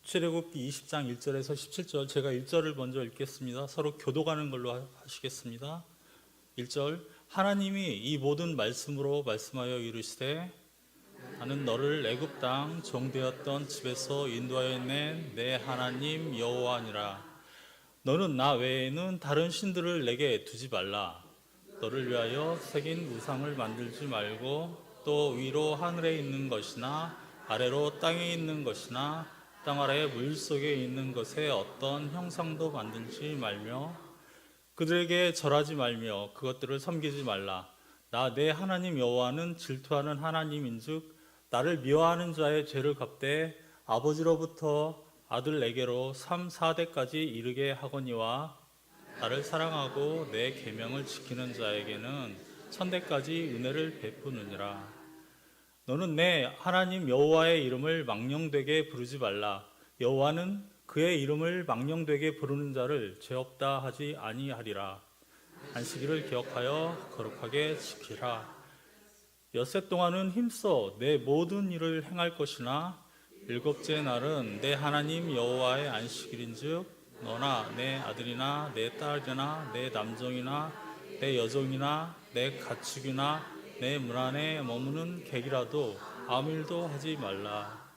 출애굽기 20장 1절에서 17절, 제가 1절을 먼저 읽겠습니다. 서로 교독하는 걸로 하시겠습니다. 1절, 하나님이 이 모든 말씀으로 말씀하여 이르시되 나는 너를 애굽 땅 종되었던 집에서 인도하여 낸 내 하나님 여호와니라. 너는 나 외에는 다른 신들을 내게 두지 말라. 너를 위하여 새긴 우상을 만들지 말고 또 위로 하늘에 있는 것이나 아래로 땅에 있는 것이나 땅 아래 물 속에 있는 것에 어떤 형상도 만들지 말며 그들에게 절하지 말며 그것들을 섬기지 말라. 나 내 하나님 여호와는 질투하는 하나님인즉 나를 미워하는 자의 죄를 갚되 아버지로부터 아들에게로 3, 4대까지 이르게 하거니와 나를 사랑하고 내 계명을 지키는 자에게는 1000대까지 은혜를 베푸느니라. 너는 내 하나님 여호와의 이름을 망령되게 부르지 말라. 여호와는 그의 이름을 망령되게 부르는 자를 죄 없다 하지 아니하리라. 안식일을 기억하여 거룩하게 지키라. 엿새 동안은 힘써 내 모든 일을 행할 것이나 일곱째 날은 내 하나님 여호와의 안식일인즉 너나 내 아들이나 내 딸이나 내 남종이나 내 여종이나 내 가축이나 내 문 안에 머무는 객이라도 아무 일도 하지 말라.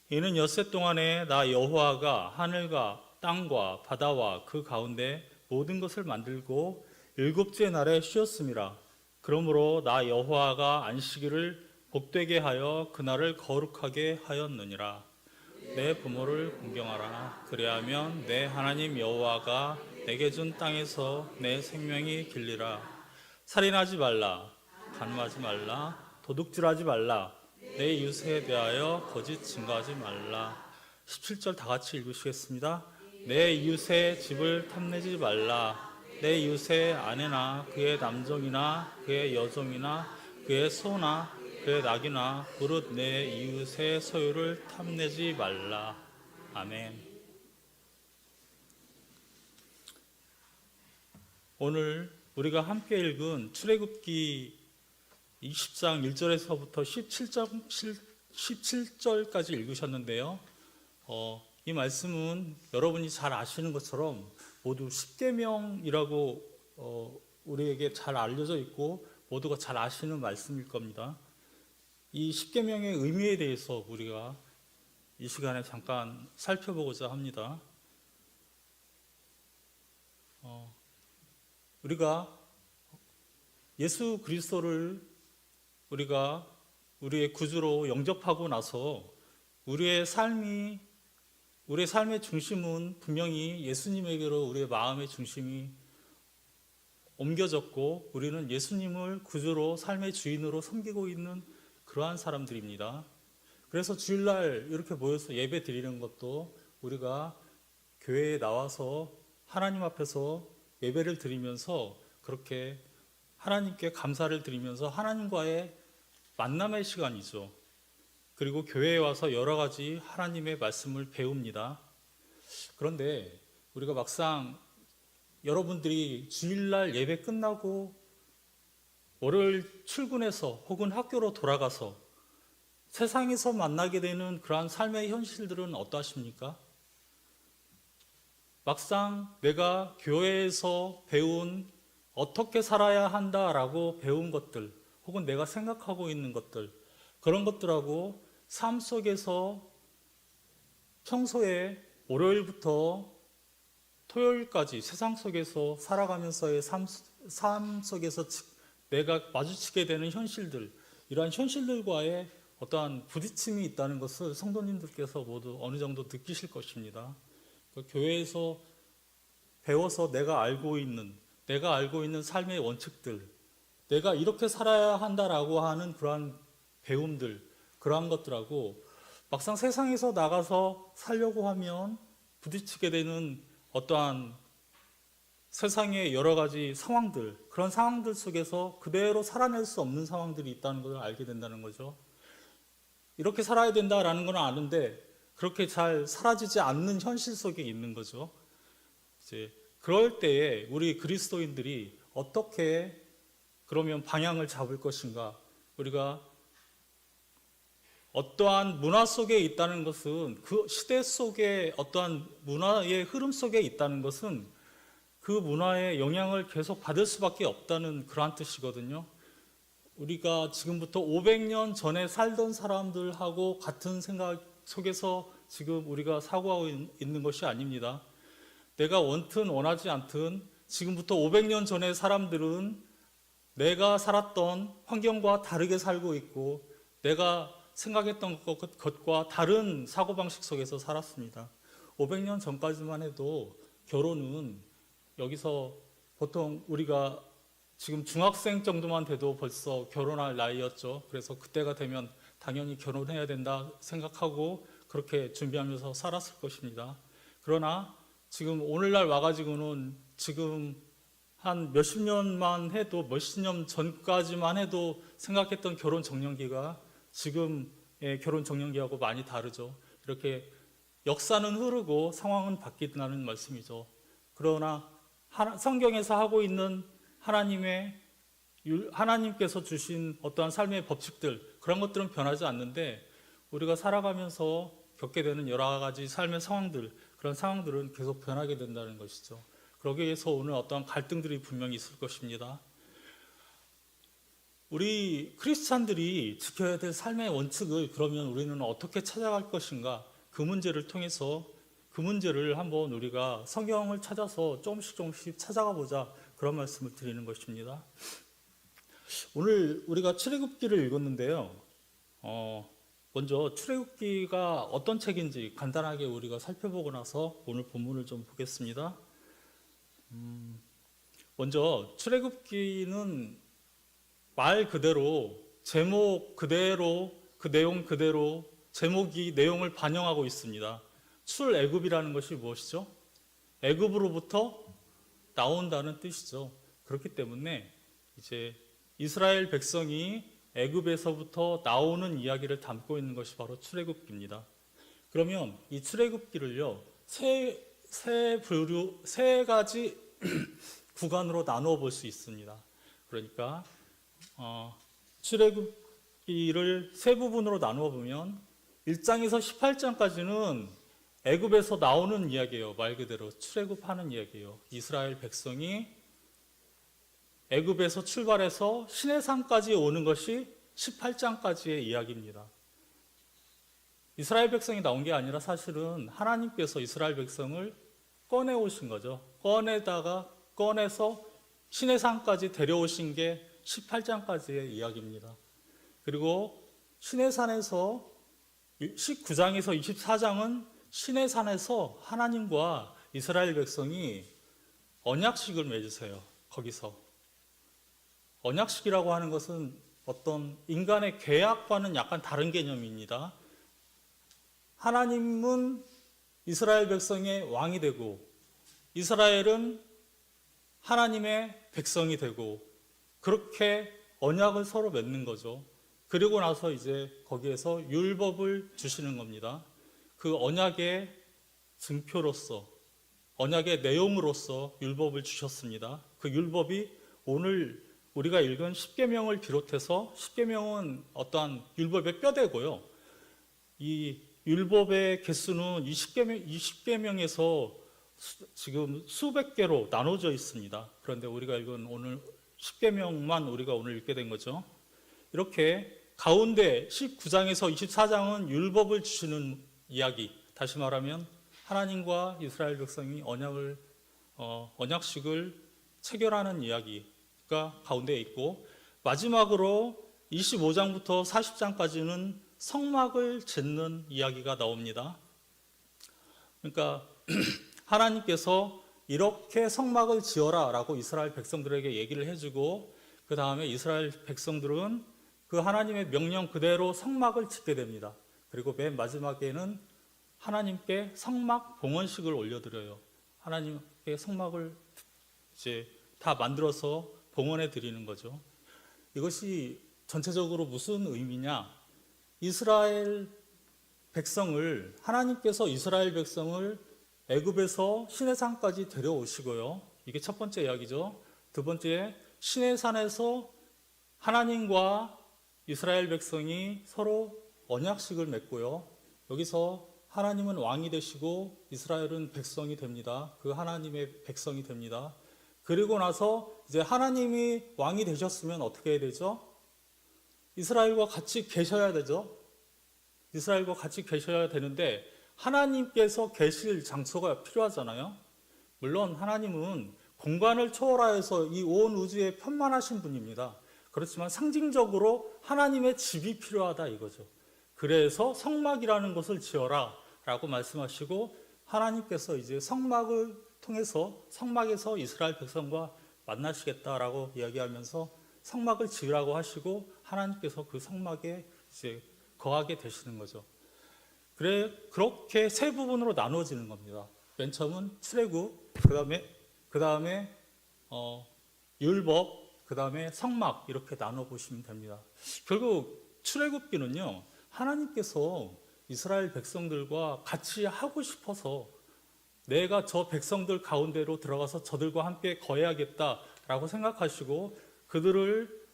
이는 엿새 동안에 나 여호와가 하늘과 땅과 바다와 그 가운데 모든 것을 만들고 일곱째 날에 쉬었음이라. 그러므로 나 여호와가 안식일을 복되게 하여 그날을 거룩하게 하였느니라. 내 부모를 공경하라. 그리하면 내 하나님 여호와가 내게 준 땅에서 내 생명이 길리라. 살인하지 말라. 간음하지 말라. 도둑질하지 말라. 내 이웃에 대하여 거짓 증거하지 말라. 17절 다 같이 읽으시겠습니다. 내 이웃의 집을 탐내지 말라. 내 이웃의 아내나 그의 남종이나 그의 여종이나 그의 소나 그의 낙이나 무릇 내 이웃의 소유를 탐내지 말라. 아멘. 오늘 우리가 함께 읽은 출애굽기 20장 1절에서부터 17절까지 읽으셨는데요. 이 말씀은 여러분이 잘 아시는 것처럼 모두 십계명이라고 우리에게 잘 알려져 있고 모두가 잘 아시는 말씀일 겁니다. 이 십계명의 의미에 대해서 우리가 이 시간에 잠깐 살펴보고자 합니다. 우리가 예수 그리스도를 우리가 우리의 구주로 영접하고 나서 우리의 삶의 중심은 분명히 예수님에게로 우리의 마음의 중심이 옮겨졌고 우리는 예수님을 구주로 삶의 주인으로 섬기고 있는 그러한 사람들입니다. 그래서 주일날 이렇게 모여서 예배 드리는 것도 우리가 교회에 나와서 하나님 앞에서 예배를 드리면서 그렇게 하나님께 감사를 드리면서 하나님과의 만남의 시간이죠. 그리고 교회에 와서 여러 가지 하나님의 말씀을 배웁니다. 그런데 우리가 막상 여러분들이 주일날 예배 끝나고 월요일 출근해서 혹은 학교로 돌아가서 세상에서 만나게 되는 그러한 삶의 현실들은 어떠하십니까? 막상 내가 교회에서 배운 어떻게 살아야 한다라고 배운 것들 혹은 내가 생각하고 있는 것들 그런 것들하고 삶 속에서 평소에 월요일부터 토요일까지 세상 속에서 살아가면서의 삶 속에서 내가 마주치게 되는 현실들 이러한 현실들과의 어떠한 부딪힘이 있다는 것을 성도님들께서 모두 어느 정도 느끼실 것입니다. 교회에서 배워서 내가 알고 있는 삶의 원칙들 내가 이렇게 살아야 한다라고 하는 그러한 배움들 그러한 것들하고 막상 세상에서 나가서 살려고 하면 부딪히게 되는 어떠한 세상의 여러 가지 상황들 그런 상황들 속에서 그대로 살아낼 수 없는 상황들이 있다는 것을 알게 된다는 거죠. 이렇게 살아야 된다라는 건 아는데 그렇게 잘 사라지지 않는 현실 속에 있는 거죠. 이제 그럴 때에 우리 그리스도인들이 어떻게 그러면 방향을 잡을 것인가 우리가 어떠한 문화 속에 있다는 것은, 그 시대 속에 어떠한 문화의 흐름 속에 있다는 것은 그 문화의 영향을 계속 받을 수밖에 없다는 그러한 뜻이거든요. 우리가 지금부터 500년 전에 살던 사람들하고 같은 생각 속에서 지금 우리가 사고하고 있는 것이 아닙니다. 내가 원튼 원하지 않든 지금부터 500년 전의 사람들은 내가 살았던 환경과 다르게 살고 있고 내가 생각했던 것과 다른 사고방식 속에서 살았습니다. 500년 전까지만 해도 결혼은 여기서 보통 우리가 지금 중학생 정도만 돼도 벌써 결혼할 나이였죠. 그래서 그때가 되면 당연히 결혼해야 된다 생각하고 그렇게 준비하면서 살았을 것입니다. 그러나 지금 오늘날 와가지고는 지금 한 몇십 년만 해도 몇십 년 전까지만 해도 생각했던 결혼 정년기가 지금의 결혼 정년기하고 많이 다르죠. 이렇게 역사는 흐르고 상황은 바뀐다는 말씀이죠. 그러나 성경에서 하고 있는 하나님께서 주신 어떠한 삶의 법칙들, 그런 것들은 변하지 않는데 우리가 살아가면서 겪게 되는 여러 가지 삶의 상황들, 그런 상황들은 계속 변하게 된다는 것이죠. 그러기 위해서 오늘 어떠한 갈등들이 분명히 있을 것입니다. 우리 크리스찬들이 지켜야 될 삶의 원칙을 그러면 우리는 어떻게 찾아갈 것인가? 그 문제를 통해서 그 문제를 한번 우리가 성경을 찾아서 조금씩 찾아가 보자, 그런 말씀을 드리는 것입니다. 오늘 우리가 출애굽기를 읽었는데요. 먼저 출애굽기가 어떤 책인지 간단하게 우리가 살펴보고 나서 오늘 본문을 좀 보겠습니다. 먼저 출애굽기는 말 그대로, 제목 그대로, 그 내용 그대로 제목이 내용을 반영하고 있습니다. 출애굽이라는 것이 무엇이죠? 애굽으로부터 나온다는 뜻이죠. 그렇기 때문에 이제 이스라엘 백성이 애굽에서부터 나오는 이야기를 담고 있는 것이 바로 출애굽기입니다. 그러면 이 출애굽기를요, 세 가지 구간으로 나누어 볼 수 있습니다. 그러니까 출애굽기를 세 부분으로 나누어 보면 1장에서 18장까지는 애굽에서 나오는 이야기예요. 말 그대로 출애굽하는 이야기예요. 이스라엘 백성이 애굽에서 출발해서 시내산까지 오는 것이 18장까지의 이야기입니다. 이스라엘 백성이 나온 게 아니라 사실은 하나님께서 이스라엘 백성을 꺼내오신 거죠. 꺼내서 시내산까지 데려오신 게 18장까지의 이야기입니다. 그리고 시내산에서 19장에서 24장은 시내산에서 하나님과 이스라엘 백성이 언약식을 맺으세요. 거기서 언약식이라고 하는 것은 어떤 인간의 계약과는 약간 다른 개념입니다. 하나님은 이스라엘 백성의 왕이 되고 이스라엘은 하나님의 백성이 되고 그렇게 언약을 서로 맺는 거죠. 그리고 나서 이제 거기에서 율법을 주시는 겁니다. 그 언약의 증표로서, 언약의 내용으로서 율법을 주셨습니다. 그 율법이 오늘 우리가 읽은 십계명을 비롯해서, 십계명은 어떠한 율법의 뼈대고요. 이 율법의 개수는 이 십계명에서 지금 수백 개로 나눠져 있습니다. 그런데 우리가 읽은 오늘 십계명만 우리가 오늘 읽게 된 거죠. 이렇게 가운데 19장에서 24장은 율법을 주시는 이야기, 다시 말하면 하나님과 이스라엘 백성이 언약식을 체결하는 이야기가 가운데에 있고, 마지막으로 25장부터 40장까지는 성막을 짓는 이야기가 나옵니다. 그러니까 하나님께서 이렇게 성막을 지어라 라고 이스라엘 백성들에게 얘기를 해주고, 그 다음에 이스라엘 백성들은 그 하나님의 명령 그대로 성막을 짓게 됩니다. 그리고 맨 마지막에는 하나님께 성막 봉헌식을 올려드려요. 하나님께 성막을 이제 다 만들어서 봉헌해 드리는 거죠. 이것이 전체적으로 무슨 의미냐? 이스라엘 백성을, 하나님께서 이스라엘 백성을 애굽에서 시내산까지 데려오시고요. 이게 첫 번째 이야기죠. 두 번째, 시내산에서 하나님과 이스라엘 백성이 서로 언약식을 맺고요. 여기서 하나님은 왕이 되시고 이스라엘은 백성이 됩니다. 그 하나님의 백성이 됩니다. 그리고 나서 이제 하나님이 왕이 되셨으면 어떻게 해야 되죠? 이스라엘과 같이 계셔야 되죠. 이스라엘과 같이 계셔야 되는데 하나님께서 계실 장소가 필요하잖아요. 물론 하나님은 공간을 초월하여서 이 온 우주에 편만하신 분입니다. 그렇지만 상징적으로 하나님의 집이 필요하다 이거죠. 그래서 성막이라는 것을 지어라 라고 말씀하시고 하나님께서 이제 성막을 통해서 성막에서 이스라엘 백성과 만나시겠다라고 이야기하면서 성막을 지으라고 하시고 하나님께서 그 성막에 이제 거하게 되시는 거죠. 그렇게 세 부분으로 나누어지는 겁니다. 맨 처음은 출애굽, 그 다음에 율법, 그 다음에 성막 이렇게 나눠 보시면 됩니다. 결국 출애굽기는요, 하나님께서 이스라엘 백성들과 같이 하고 싶어서 내가 저 백성들 가운데로 들어가서 저들과 함께 거해야겠다라고 생각하시고 그들을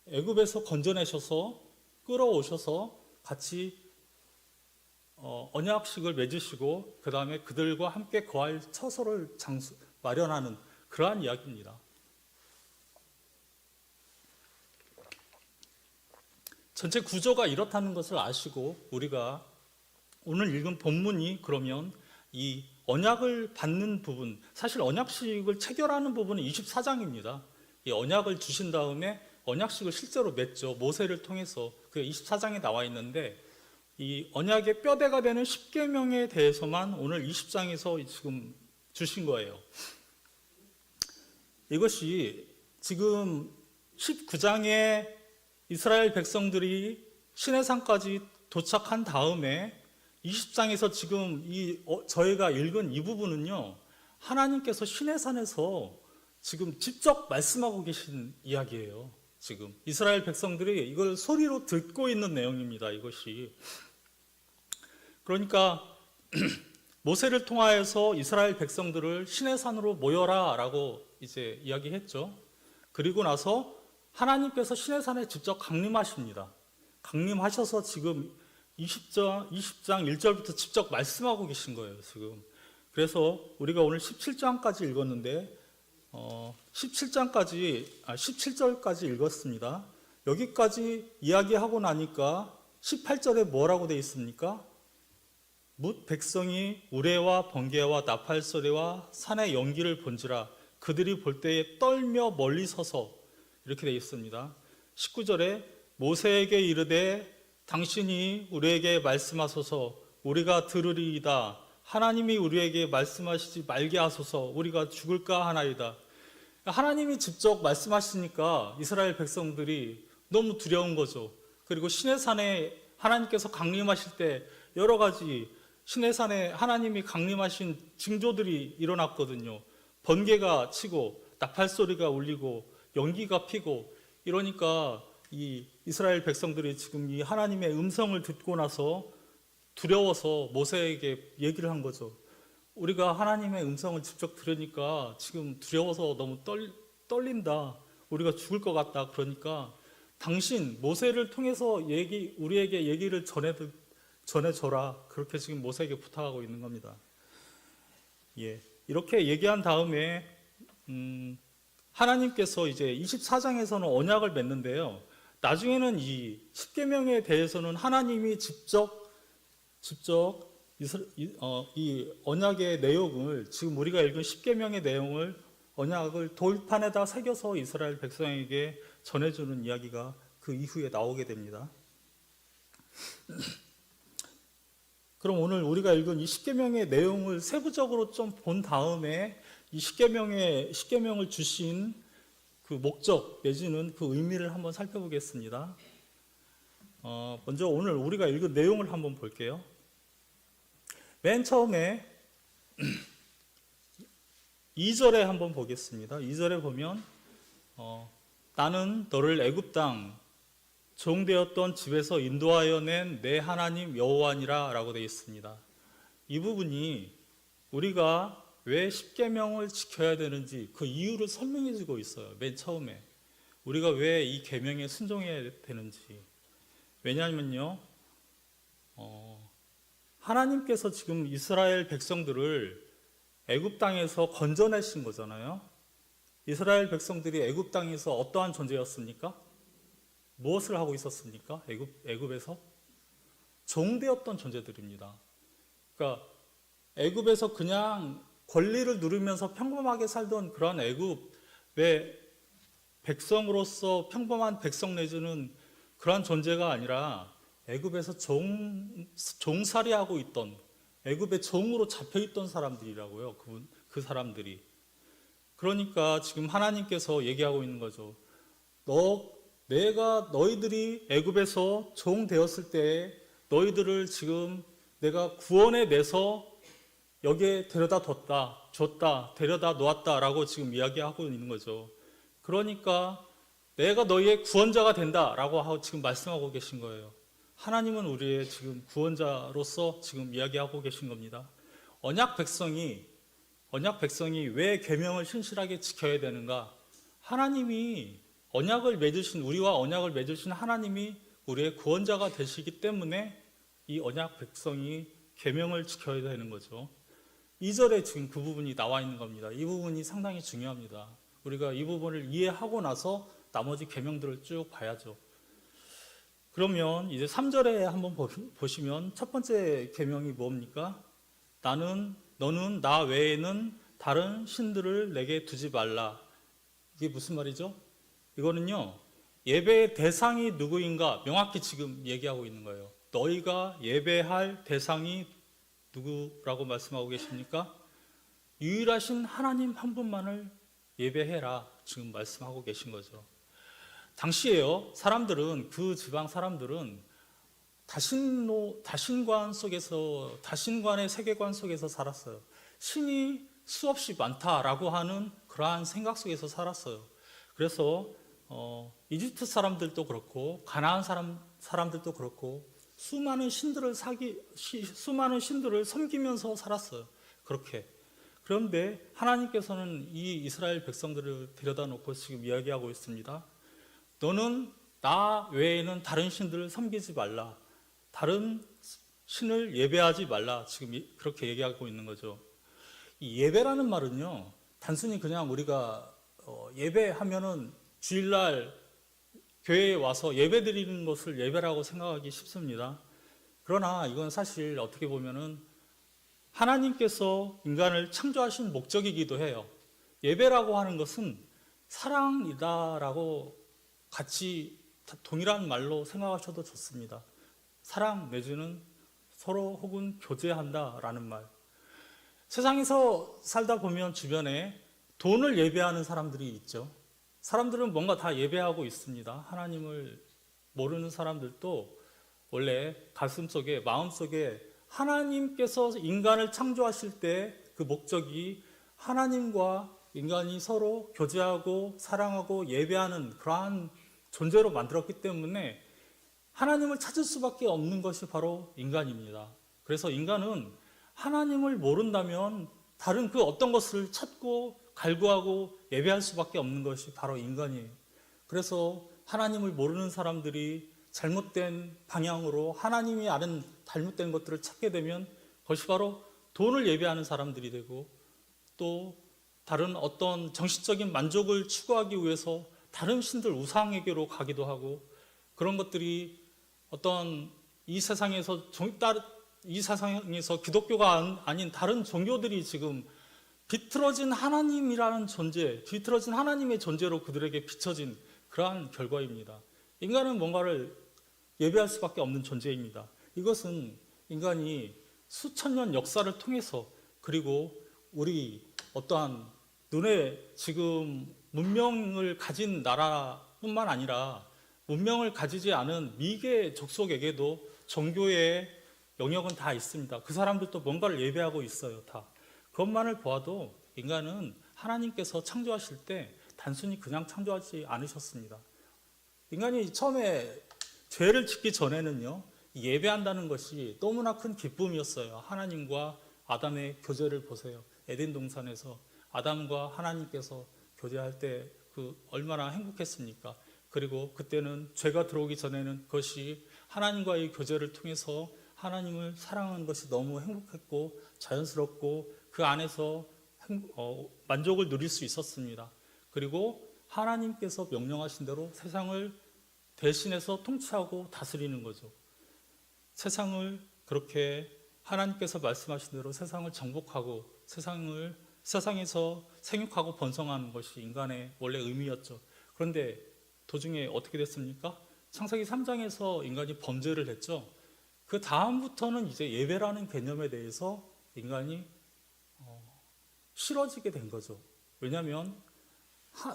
애굽에서 건져내셔서 끌어오셔서 같이 언약식을 맺으시고 그 다음에 그들과 함께 거할 처소를 마련하는 그러한 이야기입니다. 전체 구조가 이렇다는 것을 아시고 우리가 오늘 읽은 본문이 그러면 이 언약을 받는 부분, 사실 언약식을 체결하는 부분은 24장입니다. 이 언약을 주신 다음에 언약식을 실제로 맺죠. 모세를 통해서 그 24장에 나와 있는데 이 언약의 뼈대가 되는 십계명에 대해서만 오늘 20장에서 지금 주신 거예요. 이것이 지금 19장에 이스라엘 백성들이 시내산까지 도착한 다음에 20장에서 지금 저희가 읽은 이 부분은요, 하나님께서 시내산에서 지금 직접 말씀하고 계신 이야기예요. 지금 이스라엘 백성들이 이걸 소리로 듣고 있는 내용입니다. 이것이 그러니까 모세를 통하여서 이스라엘 백성들을 시내산으로 모여라라고 이제 이야기했죠. 그리고 나서 하나님께서 시내산에 직접 강림하십니다. 강림하셔서 지금 20장 1절부터 직접 말씀하고 계신 거예요. 지금 그래서 우리가 오늘 17장까지 읽었는데 17절까지 읽었습니다. 여기까지 이야기하고 나니까 18절에 뭐라고 되어 있습니까? 뭇 백성이 우레와 번개와 나팔 소리와 산의 연기를 본지라 그들이 볼 때에 떨며 멀리 서서 이렇게 되어 있습니다. 19절에 모세에게 이르되 당신이 우리에게 말씀하소서 우리가 들으리이다. 하나님이 우리에게 말씀하시지 말게 하소서 우리가 죽을까 하나이다. 하나님이 직접 말씀하시니까 이스라엘 백성들이 너무 두려운 거죠. 그리고 시내산에 하나님께서 강림하실 때 여러 가지 시내산에 하나님이 강림하신 징조들이 일어났거든요. 번개가 치고 나팔 소리가 울리고 연기가 피고 이러니까 이 이스라엘 백성들이 지금 이 하나님의 음성을 듣고 나서 두려워서 모세에게 얘기를 한 거죠. 우리가 하나님의 음성을 직접 들으니까 지금 두려워서 너무 떨린다. 우리가 죽을 것 같다. 그러니까 당신 모세를 통해서 우리에게 얘기를 전해줘라. 그렇게 지금 모세에게 부탁하고 있는 겁니다. 예, 이렇게 얘기한 다음에 하나님께서 이제 24장에서는 언약을 맺는데요. 나중에는 이 십계명에 대해서는 하나님이 직접 이 언약의 내용을 지금 우리가 읽은 십계명의 내용을 언약을 돌판에다 새겨서 이스라엘 백성에게 전해주는 이야기가 그 이후에 나오게 됩니다. 그럼 오늘 우리가 읽은 이 십계명의 내용을 세부적으로 좀 본 다음에 이 십계명을 주신 그 목적 내지는 그 의미를 한번 살펴보겠습니다. 먼저 오늘 우리가 읽은 내용을 한번 볼게요. 맨 처음에 2절에 한번 보겠습니다. 2절에 보면 나는 너를 애굽 땅 종되었던 집에서 인도하여 낸 내 하나님 여호와니라 라고 되어 있습니다. 이 부분이 우리가 왜 십계명을 지켜야 되는지 그 이유를 설명해 주고 있어요. 맨 처음에 우리가 왜 이 계명에 순종해야 되는지. 왜냐하면요, 하나님께서 지금 이스라엘 백성들을 애굽 땅에서 건져내신 거잖아요. 이스라엘 백성들이 애굽 땅에서 어떠한 존재였습니까? 무엇을 하고 있었습니까? 애굽에서 종되었던 존재들입니다. 그러니까 애굽에서 그냥 권리를 누리면서 평범하게 살던 그런 애굽의 백성으로서 평범한 백성 내지는 그러한 존재가 아니라 애굽에서 종살이하고 있던 애굽의 종으로 잡혀 있던 사람들이라고요. 그 사람들이. 그러니까 지금 하나님께서 얘기하고 있는 거죠. 내가 너희들이 애굽에서 종 되었을 때 너희들을 지금 내가 구원해 내서 여기에 데려다 줬다, 데려다 놓았다라고 지금 이야기하고 있는 거죠. 그러니까 내가 너희의 구원자가 된다라고 지금 말씀하고 계신 거예요. 하나님은 우리의 지금 구원자로서 지금 이야기하고 계신 겁니다. 언약 백성이 왜 계명을 신실하게 지켜야 되는가? 하나님이 우리와 언약을 맺으신 하나님이 우리의 구원자가 되시기 때문에 이 언약 백성이 계명을 지켜야 되는 거죠. 2절에 지금 그 부분이 나와 있는 겁니다. 이 부분이 상당히 중요합니다. 우리가 이 부분을 이해하고 나서 나머지 계명들을 쭉 봐야죠. 그러면 이제 3절에 한번 보시면 첫 번째 계명이 뭡니까? 너는 나 외에는 다른 신들을 내게 두지 말라. 이게 무슨 말이죠? 이거는요, 예배의 대상이 누구인가 명확히 지금 얘기하고 있는 거예요. 너희가 예배할 대상이 누구라고 말씀하고 계십니까? 유일하신 하나님 한 분만을 예배해라 지금 말씀하고 계신 거죠. 당시에요, 그 지방 사람들은 다신관의 세계관 속에서 살았어요. 신이 수없이 많다라고 하는 그러한 생각 속에서 살았어요. 그래서 이집트 사람들도 그렇고 가나안 사람들도 그렇고 수많은 신들을 섬기면서 살았어요. 그렇게. 그런데 하나님께서는 이 이스라엘 백성들을 데려다 놓고 지금 이야기하고 있습니다. 너는 나 외에는 다른 신들을 섬기지 말라. 다른 신을 예배하지 말라. 지금 그렇게 얘기하고 있는 거죠. 이 예배라는 말은요, 단순히 그냥 우리가 예배하면은 주일날 교회에 와서 예배 드리는 것을 예배라고 생각하기 쉽습니다. 그러나 이건 사실 어떻게 보면은 하나님께서 인간을 창조하신 목적이기도 해요. 예배라고 하는 것은 사랑이다라고 같이 동일한 말로 생각하셔도 좋습니다. 사랑 내지는 서로 혹은 교제한다라는 말. 세상에서 살다 보면 주변에 돈을 예배하는 사람들이 있죠. 사람들은 뭔가 다 예배하고 있습니다. 하나님을 모르는 사람들도 원래 가슴속에, 마음속에 하나님께서 인간을 창조하실 때 그 목적이 하나님과 인간이 서로 교제하고 사랑하고 예배하는 그러한 존재로 만들었기 때문에 하나님을 찾을 수밖에 없는 것이 바로 인간입니다. 그래서 인간은 하나님을 모른다면 다른 그 어떤 것을 찾고 갈구하고 예배할 수밖에 없는 것이 바로 인간이에요. 그래서 하나님을 모르는 사람들이 잘못된 방향으로 하나님이 아는 잘못된 것들을 찾게 되면 그것이 바로 돈을 예배하는 사람들이 되고 또 다른 어떤 정신적인 만족을 추구하기 위해서 다른 신들 우상에게로 가기도 하고 그런 것들이 어떤 이 세상에서 기독교가 아닌 다른 종교들이 지금 비틀어진 하나님이라는 존재, 비틀어진 하나님의 존재로 그들에게 비춰진 그러한 결과입니다. 인간은 뭔가를 예배할 수밖에 없는 존재입니다. 이것은 인간이 수천 년 역사를 통해서 그리고 우리 어떠한 눈에 지금 문명을 가진 나라뿐만 아니라 문명을 가지지 않은 미개 족속에게도 종교의 영역은 다 있습니다. 그 사람들도 뭔가를 예배하고 있어요. 다. 그것만을 보아도 인간은 하나님께서 창조하실 때 단순히 그냥 창조하지 않으셨습니다. 인간이 처음에 죄를 짓기 전에는요, 예배한다는 것이 너무나 큰 기쁨이었어요. 하나님과 아담의 교제를 보세요. 에덴 동산에서 아담과 하나님께서 교제할 때 그 얼마나 행복했습니까? 그리고 그때는 죄가 들어오기 전에는 그것이 하나님과의 교제를 통해서 하나님을 사랑하는 것이 너무 행복했고 자연스럽고 그 안에서 만족을 누릴 수 있었습니다. 그리고 하나님께서 명령하신 대로 세상을 대신해서 통치하고 다스리는 거죠. 세상을 그렇게 하나님께서 말씀하신 대로 세상을 정복하고 세상에서 생육하고 번성하는 것이 인간의 원래 의미였죠. 그런데 도중에 어떻게 됐습니까? 창세기 3장에서 인간이 범죄를 했죠. 그 다음부터는 이제 예배라는 개념에 대해서 인간이 싫어지게 된 거죠. 왜냐하면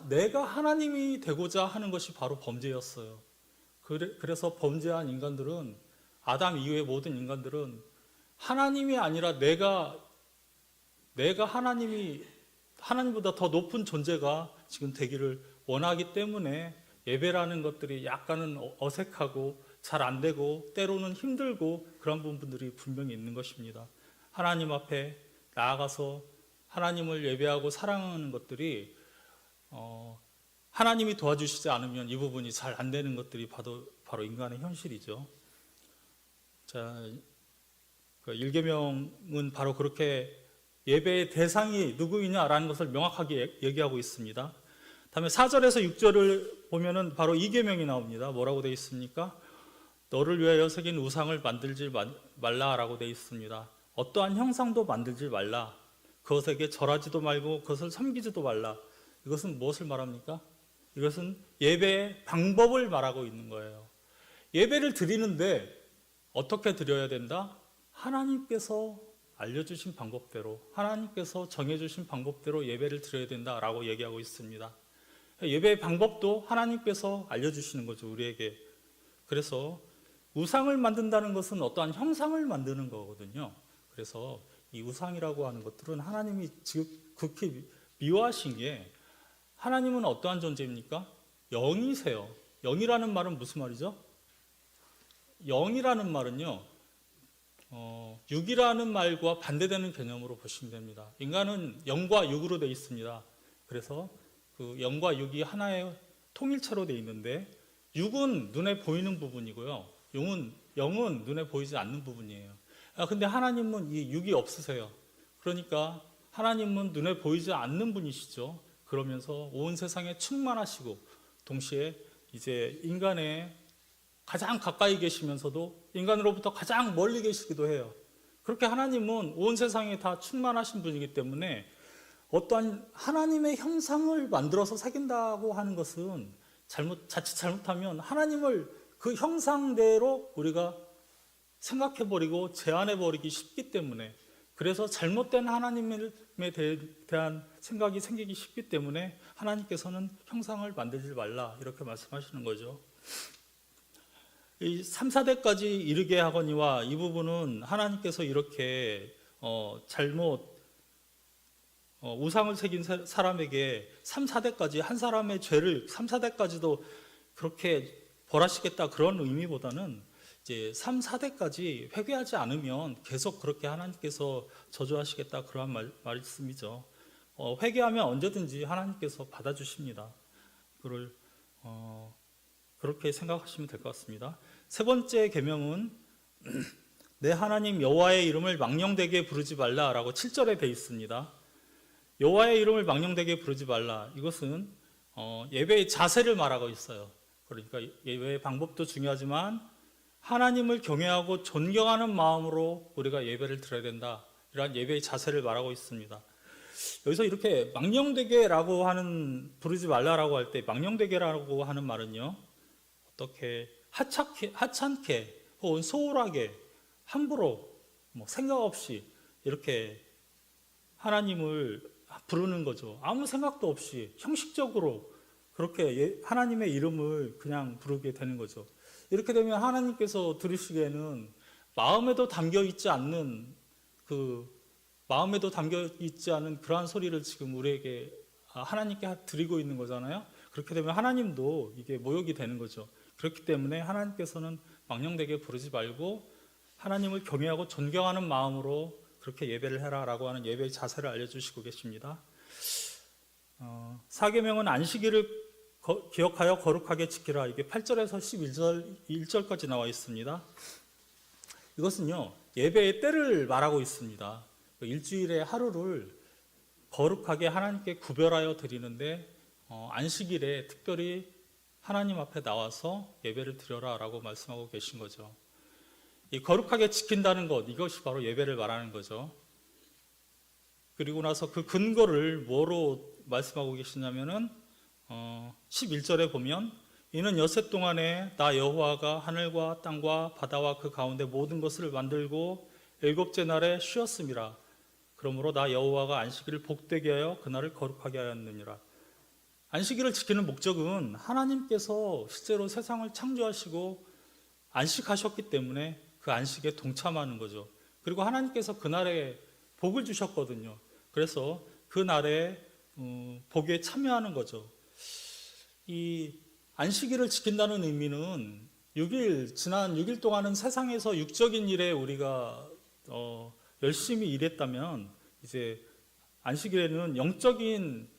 내가 하나님이 되고자 하는 것이 바로 범죄였어요. 그래서 범죄한 인간들은, 아담 이후의 모든 인간들은 하나님이 아니라 내가 하나님보다 더 높은 존재가 지금 되기를 원하기 때문에 예배라는 것들이 약간은 어색하고 잘 안 되고 때로는 힘들고 그런 부분들이 분명히 있는 것입니다. 하나님 앞에 나아가서 하나님을 예배하고 사랑하는 것들이 하나님이 도와주시지 않으면 이 부분이 잘 안 되는 것들이 바로 인간의 현실이죠. 자, 그 1계명은 바로 그렇게 예배의 대상이 누구이냐라는 것을 명확하게 얘기하고 있습니다. 다음에 4절에서 6절을 보면은 바로 2계명이 나옵니다. 뭐라고 되어 있습니까? 너를 위하여 새긴 우상을 만들지 말라라고 되어 있습니다. 어떠한 형상도 만들지 말라. 그것에게 절하지도 말고 그것을 섬기지도 말라. 이것은 무엇을 말합니까? 이것은 예배의 방법을 말하고 있는 거예요. 예배를 드리는데 어떻게 드려야 된다? 하나님께서 알려주신 방법대로, 하나님께서 정해주신 방법대로 예배를 드려야 된다라고 얘기하고 있습니다. 예배의 방법도 하나님께서 알려주시는 거죠, 우리에게. 그래서 우상을 만든다는 것은 어떠한 형상을 만드는 거거든요. 그래서 이 우상이라고 하는 것들은 하나님이 지금 극히 미워하신 게, 하나님은 어떠한 존재입니까? 영이세요. 영이라는 말은 무슨 말이죠? 영이라는 말은요, 육이라는 말과 반대되는 개념으로 보시면 됩니다. 인간은 영과 육으로 되어 있습니다. 그래서 그 영과 육이 하나의 통일체로 되어 있는데, 육은 눈에 보이는 부분이고요, 영은 눈에 보이지 않는 부분이에요. 근데 하나님은 이 육이 없으세요. 그러니까 하나님은 눈에 보이지 않는 분이시죠. 그러면서 온 세상에 충만하시고 동시에 이제 인간의 가장 가까이 계시면서도 인간으로부터 가장 멀리 계시기도 해요. 그렇게 하나님은 온 세상에 다 충만하신 분이기 때문에 어떠한 하나님의 형상을 만들어서 새긴다고 하는 것은 자칫 잘못하면 하나님을 그 형상대로 우리가 생각해버리고 제안해버리기 쉽기 때문에, 그래서 잘못된 하나님에 대한 생각이 생기기 쉽기 때문에 하나님께서는 형상을 만들지 말라 이렇게 말씀하시는 거죠. 이 3, 4대까지 이르게 하거니와, 이 부분은 하나님께서 이렇게 우상을 새긴 사람에게 3, 4대까지 한 사람의 죄를 3, 4대까지도 그렇게 벌하시겠다 그런 의미보다는 이제 3, 4대까지 회개하지 않으면 계속 그렇게 하나님께서 저주하시겠다 그런 말씀이죠. 회개하면 언제든지 하나님께서 받아주십니다. 그걸 그렇게 생각하시면 될 것 같습니다. 세 번째 계명은 내 하나님 여호와의 이름을 망령되게 부르지 말라라고 7절에 되어 있습니다. 여호와의 이름을 망령되게 부르지 말라. 이것은 예배의 자세를 말하고 있어요. 그러니까 예배의 방법도 중요하지만 하나님을 경외하고 존경하는 마음으로 우리가 예배를 드려야 된다. 이러한 예배의 자세를 말하고 있습니다. 여기서 이렇게 망령되게라고 하는, 부르지 말라라고 할 때 망령되게라고 하는 말은요, 어떻게 하찮게 혹은 소홀하게 함부로 생각 없이 이렇게 하나님을 부르는 거죠. 아무 생각도 없이 형식적으로 그렇게 하나님의 이름을 그냥 부르게 되는 거죠. 이렇게 되면 하나님께서 들으시기에는 마음에도 담겨 있지 않는 그러한 소리를 지금 우리에게 하나님께 드리고 있는 거잖아요. 그렇게 되면 하나님도 이게 모욕이 되는 거죠. 그렇기 때문에 하나님께서는 망령되게 부르지 말고 하나님을 경외하고 존경하는 마음으로 그렇게 예배를 해라라고 하는 예배의 자세를 알려주시고 계십니다. 4계명은 안식일을 기억하여 거룩하게 지키라. 이게 8절에서 11절까지 나와 있습니다. 이것은요, 예배의 때를 말하고 있습니다. 일주일의 하루를 거룩하게 하나님께 구별하여 드리는데 안식일에 특별히 하나님 앞에 나와서 예배를 드려라 라고 말씀하고 계신 거죠. 이 거룩하게 지킨다는 것, 이것이 바로 예배를 말하는 거죠. 그리고 나서 그 근거를 뭐로 말씀하고 계시냐면은 11절에 보면 이는 엿새 동안에 나 여호와가 하늘과 땅과 바다와 그 가운데 모든 것을 만들고 일곱째 날에 쉬었음이라. 그러므로 나 여호와가 안식일을 복되게 하여 그날을 거룩하게 하였느니라. 안식일을 지키는 목적은 하나님께서 실제로 세상을 창조하시고 안식하셨기 때문에 그 안식에 동참하는 거죠. 그리고 하나님께서 그날에 복을 주셨거든요. 그래서 그 날에 복에 참여하는 거죠. 이 안식일을 지킨다는 의미는 지난 6일 동안은 세상에서 육적인 일에 우리가 열심히 일했다면 이제 안식일에는 영적인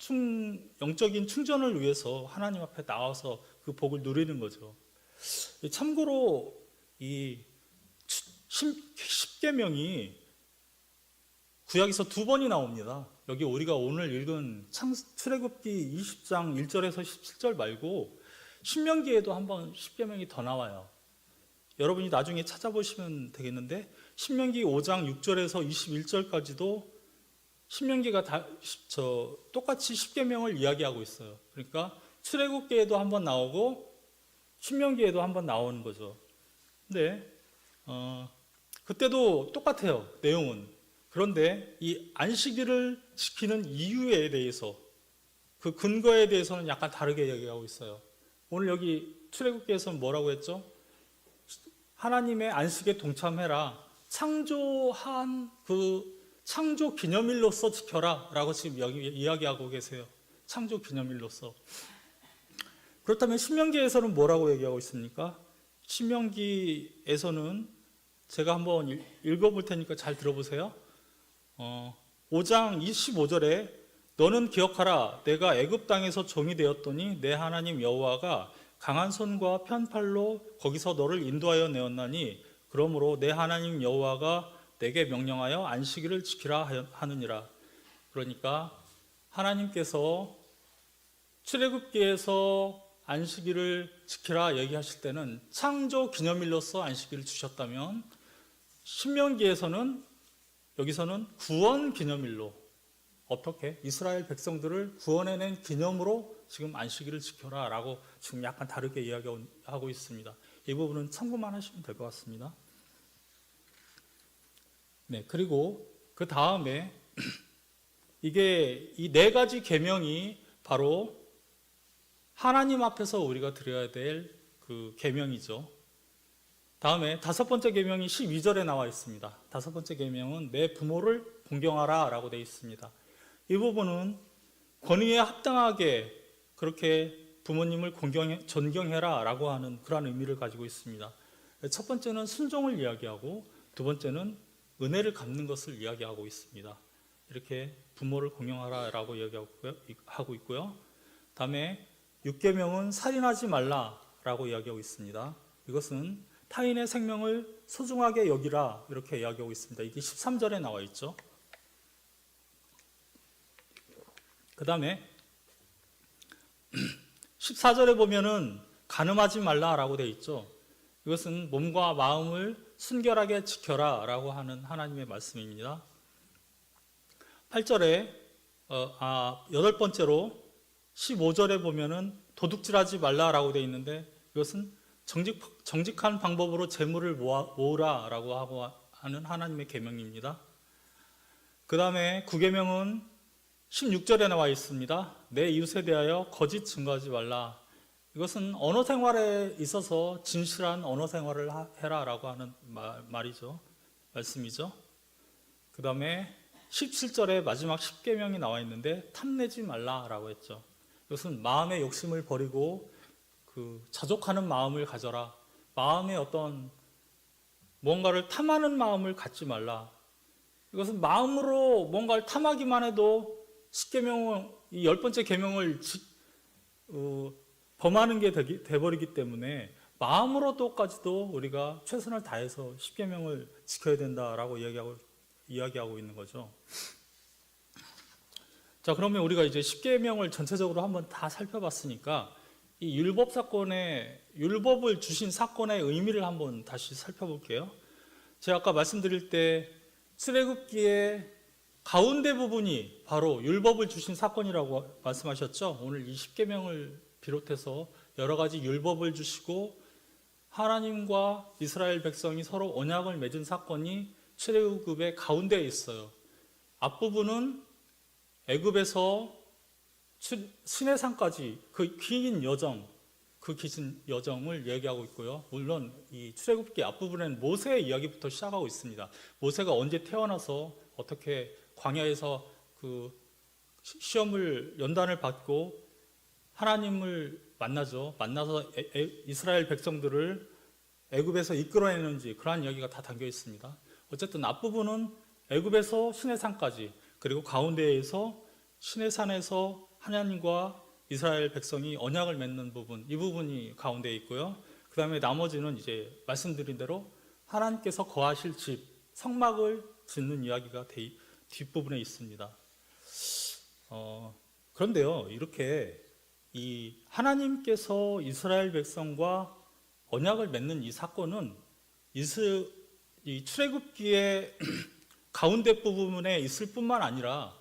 충전을 위해서 하나님 앞에 나와서 그 복을 누리는 거죠. 참고로 이 10계명이 구약에서 2번이 나옵니다. 여기 우리가 오늘 읽은 출애굽기 20장 1절에서 17절 말고 신명기에도 한번 10계명이 더 나와요. 여러분이 나중에 찾아보시면 되겠는데 신명기 5장 6절에서 21절까지도 신명기가 똑같이 10계명을 이야기하고 있어요. 그러니까 출애굽기에도 한번 나오고 신명기에도 한번 나오는 거죠. 근데 그때도 똑같아요, 내용은. 그런데 이 안식일을 지키는 이유에 대해서, 그 근거에 대해서는 약간 다르게 얘기하고 있어요. 오늘 여기 출애굽기에서는 뭐라고 했죠? 하나님의 안식에 동참해라. 창조한 그 창조 기념일로서 지켜라 라고 지금 여기 이야기하고 계세요. 창조 기념일로서. 그렇다면 신명기에서는 뭐라고 얘기하고 있습니까? 신명기에서는 제가 한번 읽어볼 테니까 잘 들어보세요. 5장 25절에 너는 기억하라. 내가 애굽 땅에서 종이 되었더니 내 하나님 여호와가 강한 손과 편팔로 거기서 너를 인도하여 내었나니 그러므로 내 하나님 여호와가 내게 명령하여 안식일을 지키라 하느니라. 그러니까 하나님께서 출애굽기에서 안식일을 지키라 얘기하실 때는 창조 기념일로서 안식일을 주셨다면 신명기에서는 여기서는 구원 기념일로, 어떻게 이스라엘 백성들을 구원해낸 기념으로 지금 안식일을 지켜라 라고 지금 약간 다르게 이야기하고 있습니다. 이 부분은 참고만 하시면 될 것 같습니다. 네, 그리고 그 다음에 이게 이 4가지 계명이 바로 하나님 앞에서 우리가 드려야 될 그 계명이죠. 다음에 5번째 계명이 12절에 나와 있습니다. 5번째 계명은 내 부모를 공경하라 라고 되어 있습니다. 이 부분은 권위에 합당하게 그렇게 부모님을 존경해라 라고 하는 그런 의미를 가지고 있습니다. 첫 번째는 순종을 이야기하고 두 번째는 은혜를 갚는 것을 이야기하고 있습니다. 이렇게 부모를 공경하라 라고 이야기하고 있고요. 다음에 6계명은 살인하지 말라 라고 이야기하고 있습니다. 이것은 타인의 생명을 소중하게 여기라 이렇게 이야기하고 있습니다. 이게 13절에 나와 있죠. 그 다음에 14절에 보면은 간음하지 말라라고 되어 있죠. 이것은 몸과 마음을 순결하게 지켜라 라고 하는 하나님의 말씀입니다. 8절에 8번째로 15절에 보면은 도둑질하지 말라라고 되어 있는데 이것은 정직한 방법으로 재물을 모으라라고 하고 하는 하나님의 계명입니다. 그 다음에 9계명은 16절에 나와 있습니다. 내 이웃에 대하여 거짓 증거하지 말라. 이것은 언어 생활에 있어서 진실한 언어 생활을 해라라고 하는 말씀이죠. 그 다음에 17절에 마지막 10계명이 나와 있는데 탐내지 말라라고 했죠. 이것은 마음의 욕심을 버리고 그 자족하는 마음을 가져라. 마음에 어떤 뭔가를 탐하는 마음을 갖지 말라. 이것은 마음으로 뭔가를 탐하기만 해도 10계명, 이 10번째 계명을 범하는 게 돼버리기 때문에 마음으로도까지도 우리가 최선을 다해서 십계명을 지켜야 된다라고 이야기하고 있는 거죠. 자, 그러면 우리가 이제 십계명을 전체적으로 한번 다 살펴봤으니까 이 율법을 주신 사건의 의미를 한번 다시 살펴볼게요. 제가 아까 말씀드릴 때 출애굽기의 가운데 부분이 바로 율법을 주신 사건이라고 말씀하셨죠. 오늘 이 십계명을 비롯해서 여러 가지 율법을 주시고 하나님과 이스라엘 백성이 서로 언약을 맺은 사건이 출애굽의 가운데에 있어요. 앞부분은 애굽에서 시내산까지 그 긴 여정을 얘기하고 있고요. 물론 이 출애굽기 앞부분에는 모세의 이야기부터 시작하고 있습니다. 모세가 언제 태어나서 어떻게 광야에서 그 시험을 연단을 받고 하나님을 만나죠. 만나서 이스라엘 백성들을 애굽에서 이끌어내는지 그러한 이야기가 다 담겨 있습니다. 어쨌든 앞부분은 애굽에서 시내산까지, 그리고 가운데에서 시내산에서 하나님과 이스라엘 백성이 언약을 맺는 부분, 이 부분이 가운데에 있고요. 그 다음에 나머지는 이제 말씀드린 대로 하나님께서 거하실 집, 성막을 짓는 이야기가 뒷부분에 있습니다. 그런데요, 이렇게 이 하나님께서 이스라엘 백성과 언약을 맺는 이 사건은 이 출애굽기의 가운데 부분에 있을 뿐만 아니라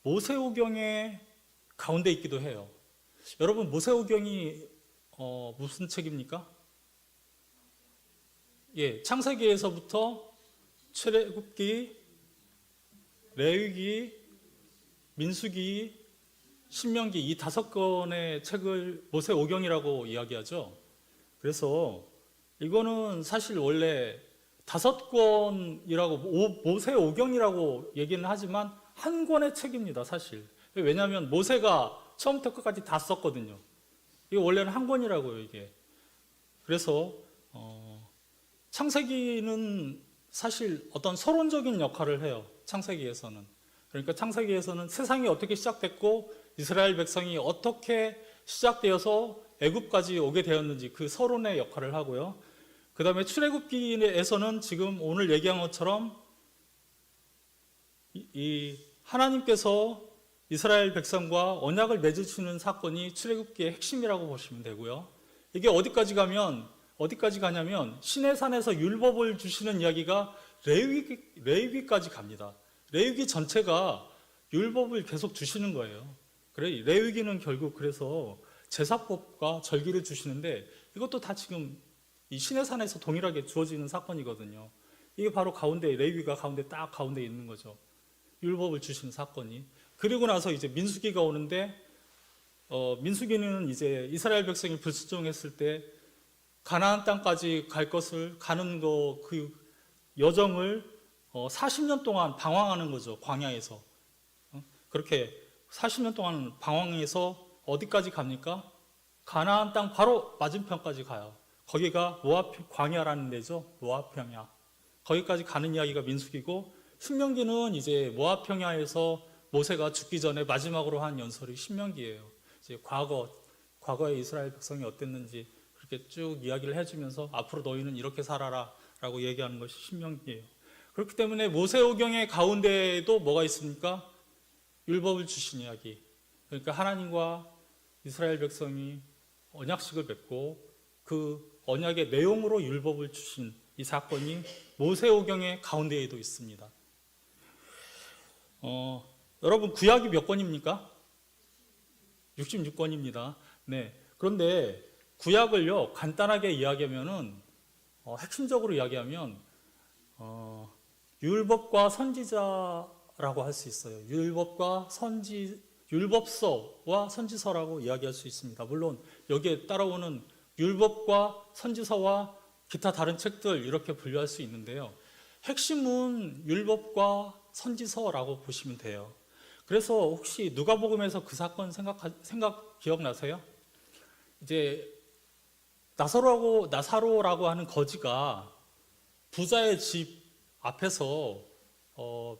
모세오경의 가운데 있기도 해요. 여러분, 모세오경이 무슨 책입니까? 예, 창세기에서부터 출애굽기, 레위기, 민수기, 신명기 이 5권의 책을 모세오경이라고 이야기하죠. 그래서 이거는 사실 원래 5권이라고 모세오경이라고 얘기는 하지만 한 권의 책입니다, 사실. 왜냐하면 모세가 처음부터 끝까지 다 썼거든요. 이게 원래는 한 권이라고요, 이게. 그래서 창세기는 사실 어떤 서론적인 역할을 해요, 창세기에서는. 그러니까 창세기에서는 세상이 어떻게 시작됐고 이스라엘 백성이 어떻게 시작되어서 애굽까지 오게 되었는지 그 서론의 역할을 하고요. 그 다음에 출애굽기에서는 지금 오늘 얘기한 것처럼 이 하나님께서 이스라엘 백성과 언약을 맺으시는 사건이 출애굽기의 핵심이라고 보시면 되고요. 이게 어디까지 가냐면 시내산에서 율법을 주시는 이야기가 레위기까지 갑니다. 레위기 전체가 율법을 계속 주시는 거예요. 그래, 레위기는 결국 그래서 제사법과 절기를 주시는데 이것도 다 지금 이 시내산에서 동일하게 주어지는 사건이거든요. 이게 바로 레위기가 딱 가운데 있는 거죠. 율법을 주시는 사건이. 그리고 나서 이제 민수기가 오는데 민수기는 이제 이스라엘 백성이 불순종했을 때 가나안 땅까지 가는 그 여정을 40년 동안 방황하는 거죠, 광야에서. 그렇게 40년 동안 방황해서 어디까지 갑니까? 가나안 땅 바로 맞은편까지 가요. 거기가 모압 광야라는 데죠, 모압 평야. 거기까지 가는 이야기가 민수기고, 신명기는 이제 모압 평야에서 모세가 죽기 전에 마지막으로 한 연설이 신명기예요. 이제 과거의 이스라엘 백성이 어땠는지 그렇게 쭉 이야기를 해주면서 앞으로 너희는 이렇게 살아라라고 얘기하는 것이 신명기예요. 그렇기 때문에 모세오경의 가운데에도 뭐가 있습니까? 율법을 주신 이야기. 그러니까 하나님과 이스라엘 백성이 언약식을 맺고 그 언약의 내용으로 율법을 주신 이 사건이 모세오경의 가운데에도 있습니다. 여러분, 구약이 몇 권입니까? 66권입니다. 네. 그런데 구약을요, 간단하게 이야기하면은 핵심적으로 이야기하면 율법과 선지자라고 할 수 있어요. 율법서와 선지서라고 이야기할 수 있습니다. 물론 여기에 따라오는 율법과 선지서와 기타 다른 책들 이렇게 분류할 수 있는데요. 핵심은 율법과 선지서라고 보시면 돼요. 그래서 혹시 누가복음에서 그 사건 기억나세요? 이제 나사로라고 하는 거지가 부자의 집 앞에서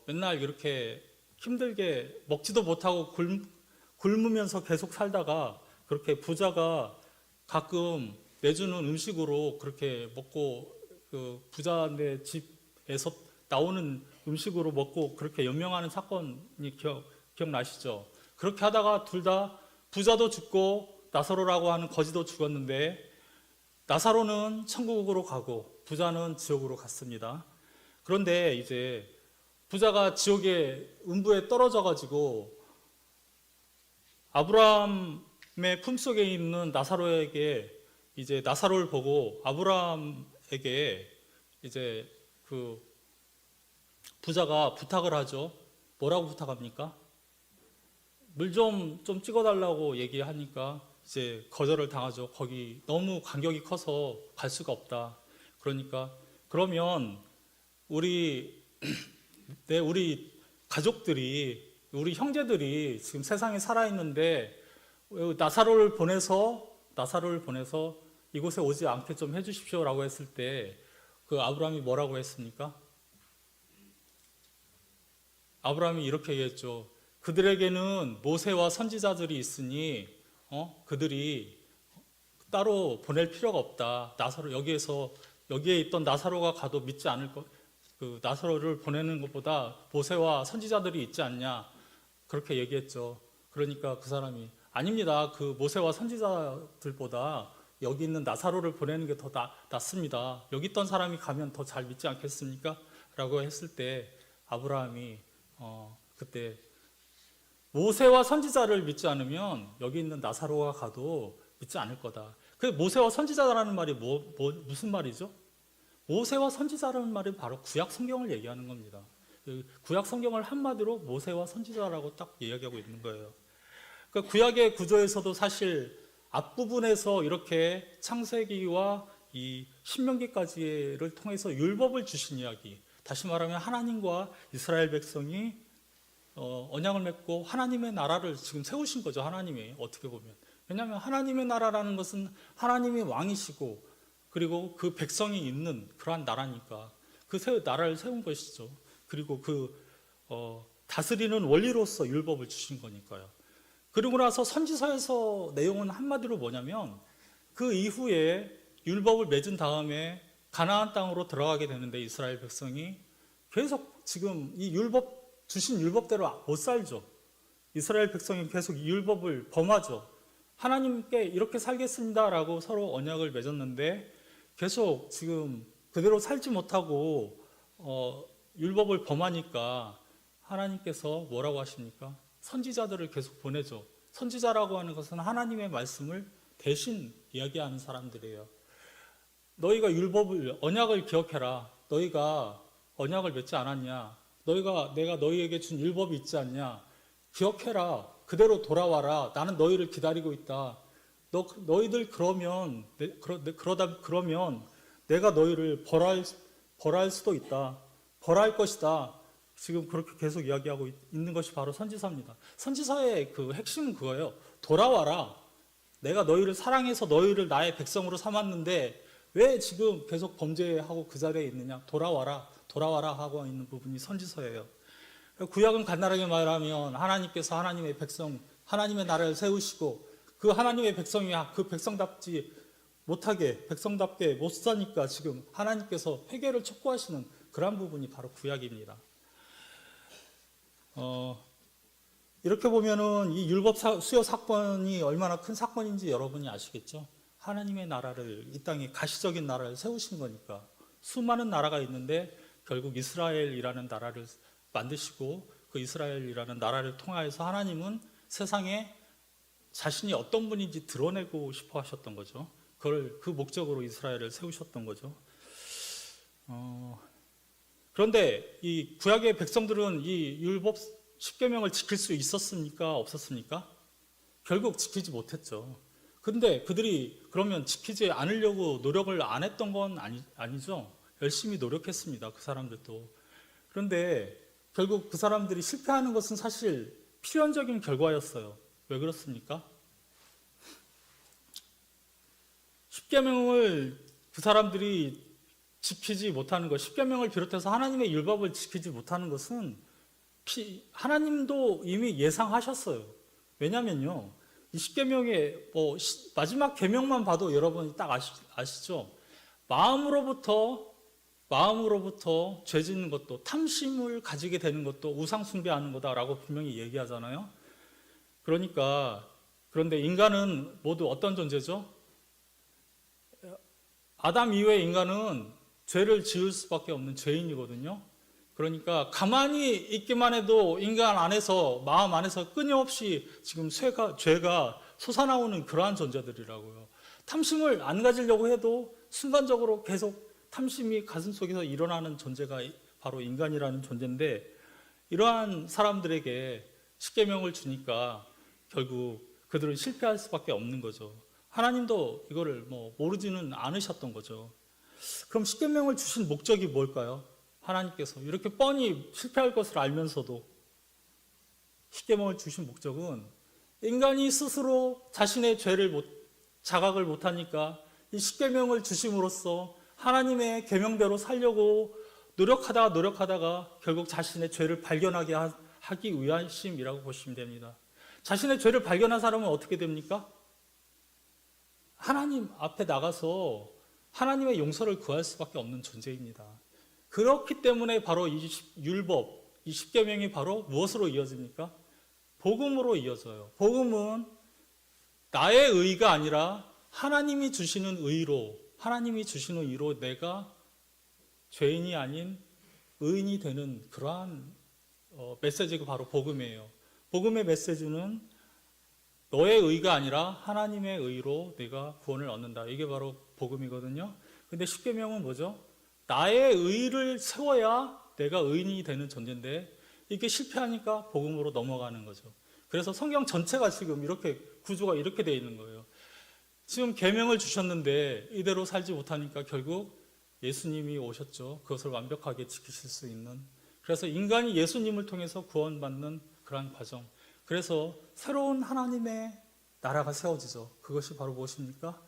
맨날 이렇게 힘들게 먹지도 못하고 굶으면서 계속 살다가 그렇게 부자가 가끔 내주는 음식으로 그렇게 먹고 그 부자네 집에서 나오는 음식으로 먹고 그렇게 연명하는 사건이 기억나시죠? 그렇게 하다가 둘 다 부자도 죽고 나사로라고 하는 거지도 죽었는데 나사로는 천국으로 가고 부자는 지옥으로 갔습니다. 그런데 이제 부자가 지옥의 음부에 떨어져 가지고 아브라함의 품속에 있는 나사로에게 이제 나사로를 보고 아브라함에게 이제 그 부자가 부탁을 하죠. 뭐라고 부탁합니까? 물 좀 찍어달라고 얘기하니까 이제 거절을 당하죠. 거기 너무 간격이 커서 갈 수가 없다. 그러니까 그러면 우리 우리 가족들이 우리 형제들이 지금 세상에 살아 있는데 나사로를 보내서 이곳에 오지 않게 좀 해주십시오라고 했을 때 그 아브라함이 뭐라고 했습니까? 아브라함이 이렇게 얘기했죠. 그들에게는 모세와 선지자들이 있으니 그들이 따로 보낼 필요가 없다. 나사로 여기에 있던 나사로가 가도 믿지 않을 것. 그 나사로를 보내는 것보다 모세와 선지자들이 있지 않냐 그렇게 얘기했죠. 그러니까 그 사람이 아닙니다. 그 모세와 선지자들보다 여기 있는 나사로를 보내는 게 더 낫습니다. 여기 있던 사람이 가면 더 잘 믿지 않겠습니까? 라고 했을 때 아브라함이 그때 모세와 선지자를 믿지 않으면 여기 있는 나사로가 가도 믿지 않을 거다. 그 모세와 선지자라는 말이 무슨 말이죠? 모세와 선지자라는 말이 바로 구약 성경을 얘기하는 겁니다. 구약 성경을 한마디로 모세와 선지자라고 딱 이야기하고 있는 거예요. 그러니까 구약의 구조에서도 사실 앞부분에서 이렇게 창세기와 이 신명기까지를 통해서 율법을 주신 이야기, 다시 말하면 하나님과 이스라엘 백성이 언약을 맺고 하나님의 나라를 지금 세우신 거죠. 하나님이 어떻게 보면. 왜냐하면 하나님의 나라라는 것은 하나님이 왕이시고 그리고 그 백성이 있는 그러한 나라니까 그 나라를 세운 것이죠. 그리고 다스리는 원리로서 율법을 주신 거니까요. 그리고 나서 선지서에서 내용은 한마디로 뭐냐면 그 이후에 율법을 맺은 다음에 가나안 땅으로 들어가게 되는데 이스라엘 백성이 계속 지금 이 주신 율법대로 못 살죠. 이스라엘 백성이 계속 이 율법을 범하죠. 하나님께 이렇게 살겠습니다라고 서로 언약을 맺었는데 계속 지금 그대로 살지 못하고 율법을 범하니까 하나님께서 뭐라고 하십니까? 선지자들을 계속 보내죠. 선지자라고 하는 것은 하나님의 말씀을 대신 이야기하는 사람들이에요. 너희가 언약을 기억해라. 너희가 언약을 맺지 않았냐? 내가 너희에게 준 율법이 있지 않냐? 기억해라. 그대로 돌아와라. 나는 너희를 기다리고 있다. 너희들 그러면 내가 너희를 벌할 수도 있다. 벌할 것이다. 지금 그렇게 계속 이야기하고 있는 것이 바로 선지서입니다. 선지서의 그 핵심은 그거예요. 돌아와라. 내가 너희를 사랑해서 너희를 나의 백성으로 삼았는데 왜 지금 계속 범죄하고 그 자리에 있느냐? 돌아와라 하고 있는 부분이 선지서예요. 구약은 간단하게 말하면 하나님께서 하나님의 백성, 하나님의 나라를 세우시고 그 하나님의 백성이 그 백성답게 못 사니까 지금 하나님께서 회개를 촉구하시는 그런 부분이 바로 구약입니다. 이렇게 보면은 이 율법 수요 사건이 얼마나 큰 사건인지 여러분이 아시겠죠? 하나님의 나라를, 이 땅에 가시적인 나라를 세우신 거니까. 수많은 나라가 있는데 결국 이스라엘이라는 나라를 만드시고 그 이스라엘이라는 나라를 통하여서 하나님은 세상에 자신이 어떤 분인지 드러내고 싶어 하셨던 거죠. 그 목적으로 이스라엘을 세우셨던 거죠. 그런데 이 구약의 백성들은 이 율법 10계명을 지킬 수 있었습니까? 없었습니까? 결국 지키지 못했죠. 근데 그들이 그러면 지키지 않으려고 노력을 안 했던 건 아니죠. 열심히 노력했습니다. 그 사람들도. 그런데 결국 그 사람들이 실패하는 것은 사실 필연적인 결과였어요. 왜 그렇습니까? 10계명을 그 사람들이 지키지 못하는 것, 10계명을 비롯해서 하나님의 율법을 지키지 못하는 것은 하나님도 이미 예상하셨어요. 왜냐면요, 이 십계명의 마지막 계명만 봐도 여러분이 딱 아시죠? 마음으로부터 죄 짓는 것도, 탐심을 가지게 되는 것도 우상 숭배하는 거다라고 분명히 얘기하잖아요. 그런데 인간은 모두 어떤 존재죠? 아담 이후의 인간은 죄를 지을 수밖에 없는 죄인이거든요. 그러니까 가만히 있기만 해도 인간 안에서, 마음 안에서 끊임없이 지금 죄가 솟아나오는 그러한 존재들이라고요. 탐심을 안 가지려고 해도 순간적으로 계속 탐심이 가슴속에서 일어나는 존재가 바로 인간이라는 존재인데, 이러한 사람들에게 십계명을 주니까 결국 그들은 실패할 수밖에 없는 거죠. 하나님도 이거를 모르지는 않으셨던 거죠. 그럼 십계명을 주신 목적이 뭘까요? 하나님께서 이렇게 뻔히 실패할 것을 알면서도 십계명을 주신 목적은 인간이 스스로 자신의 죄를 자각을 못하니까 이 십계명을 주심으로써 하나님의 계명대로 살려고 노력하다가 결국 자신의 죄를 발견하게 하기 위하심이라고 보시면 됩니다. 자신의 죄를 발견한 사람은 어떻게 됩니까? 하나님 앞에 나가서 하나님의 용서를 구할 수밖에 없는 존재입니다. 그렇기 때문에 바로 이 율법, 이 십계명이 바로 무엇으로 이어집니까? 복음으로 이어져요. 복음은 나의 의가 아니라 하나님이 주시는 의로 내가 죄인이 아닌 의인이 되는 그러한 메시지가 바로 복음이에요. 복음의 메시지는 너의 의가 아니라 하나님의 의로 내가 구원을 얻는다. 이게 바로 복음이거든요. 근데 십계명은 뭐죠? 나의 의를 세워야 내가 의인이 되는 존재인데 이게 실패하니까 복음으로 넘어가는 거죠. 그래서 성경 전체가 지금 이렇게 구조가 이렇게 되어 있는 거예요. 지금 계명을 주셨는데 이대로 살지 못하니까 결국 예수님이 오셨죠. 그것을 완벽하게 지키실 수 있는. 그래서 인간이 예수님을 통해서 구원받는 그러한 과정. 그래서 새로운 하나님의 나라가 세워지죠. 그것이 바로 무엇입니까?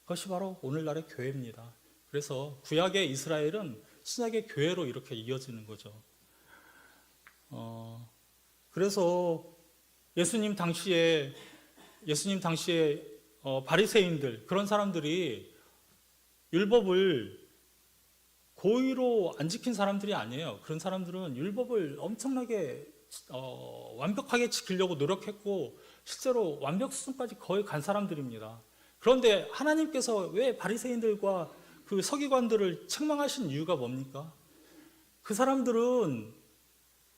그것이 바로 오늘날의 교회입니다. 그래서 구약의 이스라엘은 신약의 교회로 이렇게 이어지는 거죠. 그래서 예수님 당시에 바리새인들, 그런 사람들이 율법을 고의로 안 지킨 사람들이 아니에요. 그런 사람들은 율법을 엄청나게 완벽하게 지키려고 노력했고 실제로 완벽 수준까지 거의 간 사람들입니다. 그런데 하나님께서 왜 바리새인들과 그 서기관들을 책망하신 이유가 뭡니까? 그 사람들은